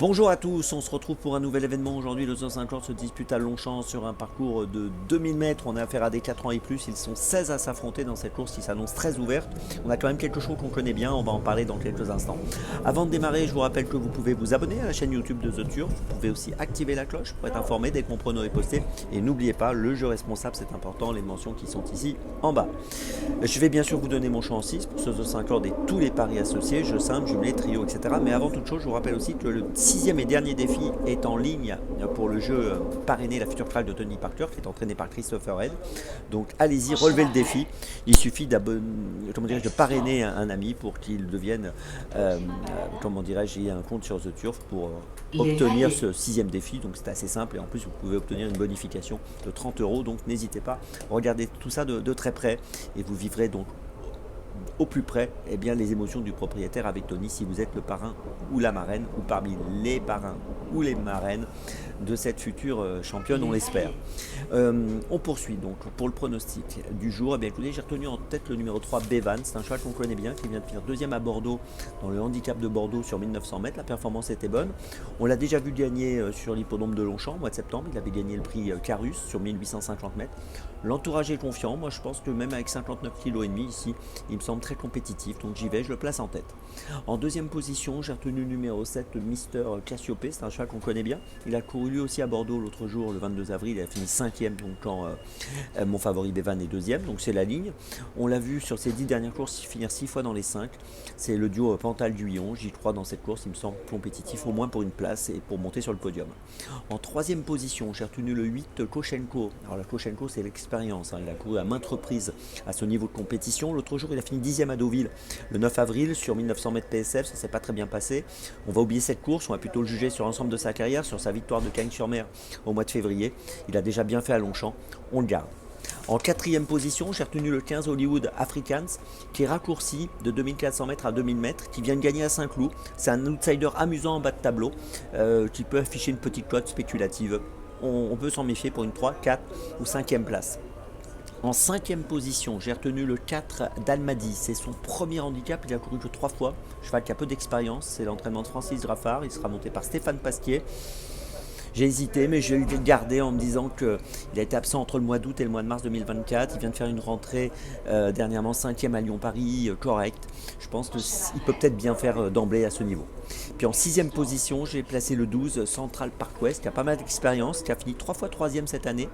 Bonjour à tous, on se retrouve pour un nouvel événement. Aujourd'hui, le 150 se dispute à Longchamp sur un parcours de 2000 mètres. On a affaire à des 4 ans et plus. Ils sont 16 à s'affronter dans cette course qui s'annonce très ouverte. On a quand même quelque chose qu'on connaît bien, on va en parler dans quelques instants. Avant de démarrer, je vous rappelle que vous pouvez vous abonner à la chaîne YouTube de The Turf. Vous pouvez aussi activer la cloche pour être informé dès qu'on prono est posté. Et n'oubliez pas, le jeu responsable, c'est important, les mentions qui sont ici en bas. Je vais bien sûr vous donner mon choix en 6 pour ce 50 et tous les paris associés, jeux simples, jumelés, trio, etc. Mais avant toute chose, je vous rappelle aussi que le sixième et dernier défi est en ligne pour le jeu parrainé La Future Trial de Tony Parker, qui est entraîné par Christopher Head. Donc allez-y, relevez le défi. Il suffit de parrainer un ami pour qu'il devienne, comment dirais-je, il y a un compte sur The Turf pour obtenir ce sixième défi. Donc c'est assez simple et en plus vous pouvez obtenir une bonification de 30 euros. Donc n'hésitez pas, regardez tout ça de très près et vous vivrez donc au plus près les émotions du propriétaire avec Tony si vous êtes le parrain ou la marraine ou parmi les parrains ou les marraines de cette future championne, on l'espère. On poursuit donc pour le pronostic du jour. Écoutez, j'ai retenu en tête le numéro 3 Bevan, c'est un cheval qu'on connaît bien qui vient de finir deuxième à Bordeaux dans le handicap de Bordeaux sur 1900 mètres. La performance était bonne. On l'a déjà vu gagner sur l'hippodrome de Longchamp au mois de septembre. Il avait gagné le prix Carus sur 1850 mètres. L'entourage est confiant. Moi je pense que même avec 59,5 kg ici, il me semble très compétitif, donc j'y vais, je le place en tête. En deuxième position, j'ai retenu le numéro 7, Mister Cassiopée, c'est un cheval qu'on connaît bien. Il a couru lui aussi à Bordeaux l'autre jour, le 22 avril, il a fini 5e, donc quand mon favori Bevan est 2e, donc c'est la ligne. On l'a vu sur ses 10 dernières courses finir 6 fois dans les 5. C'est le duo Pantal-Guyon, j'y crois dans cette course, il me semble compétitif au moins pour une place et pour monter sur le podium. En troisième position, j'ai retenu le 8, Koshenko. Alors la Koshenko, c'est l'expérience, il a couru à maintes reprises à ce niveau de compétition. L'autre jour, il a fini 10e à Deauville le 9 avril sur 1900 mètres PSF, ça s'est pas très bien passé. On va oublier cette course, on va plutôt le juger sur l'ensemble de sa carrière, sur sa victoire de Cagnes-sur-Mer au mois de février. Il a déjà bien fait à Longchamp, on le garde. En quatrième position, j'ai retenu le 15 Hollywood Africans, qui est raccourci de 2400 mètres à 2000 mètres, qui vient de gagner à Saint-Cloud. C'est un outsider amusant en bas de tableau, qui peut afficher une petite cote spéculative. On peut s'en méfier pour une 3, 4 ou 5e place. En cinquième position, j'ai retenu le 4 d'Almadi. C'est son premier handicap, il a couru que 3 fois. Cheval qui a peu d'expérience, c'est l'entraînement de Francis Graffard. Il sera monté par Stéphane Pasquier. J'ai hésité, mais je l'ai gardé en me disant qu'il a été absent entre le mois d'août et le mois de mars 2024. Il vient de faire une rentrée dernièrement 5e à Lyon-Paris, correct. Je pense qu'il peut peut-être bien faire d'emblée à ce niveau. Puis en sixième position, j'ai placé le 12 Central Park West, qui a pas mal d'expérience, qui a fini 3 fois 3e cette année.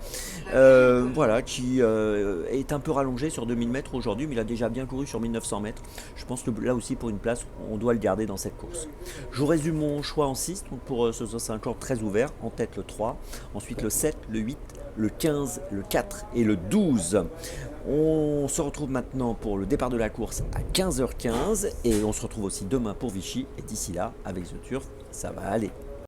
Qui est un peu rallongé sur 2000 mètres aujourd'hui, mais il a déjà bien couru sur 1900 mètres. Je pense que là aussi, pour une place, on doit le garder dans cette course. Je vous résume mon choix en 6, donc pour ce 50 très ouvert. En tête le 3, ensuite le 7, le 8, le 15, le 4 et le 12. On se retrouve maintenant pour le départ de la course à 15h15 et on se retrouve aussi demain pour Vichy. Et d'ici là, avec The Turf, ça va aller.